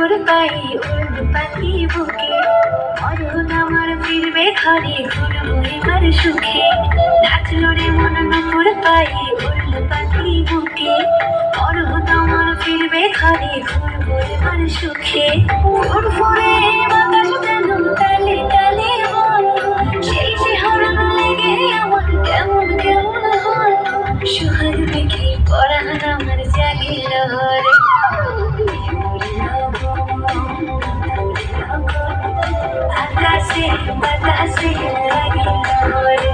নপুর পাই উড়ল পাখি বুকে, মরণ আমার ফিরবে ঘরে ঘুরবো এবার সুখে। নাচলো রে মন নপুর পাই উড়ল পাখি বুকে, মরণ আমার ফিরবে ঘরে ঘুরবো এবার সুখে। ফুরফুরে বাতাস যেন তালে তালে বল, সেই শিহরণ লেগে আমার কেমন কেমন হয়। সোহাগ দেখে পরাণ আমার জাগে লহরে, আকাশে বাতাসে লাগে লহরে।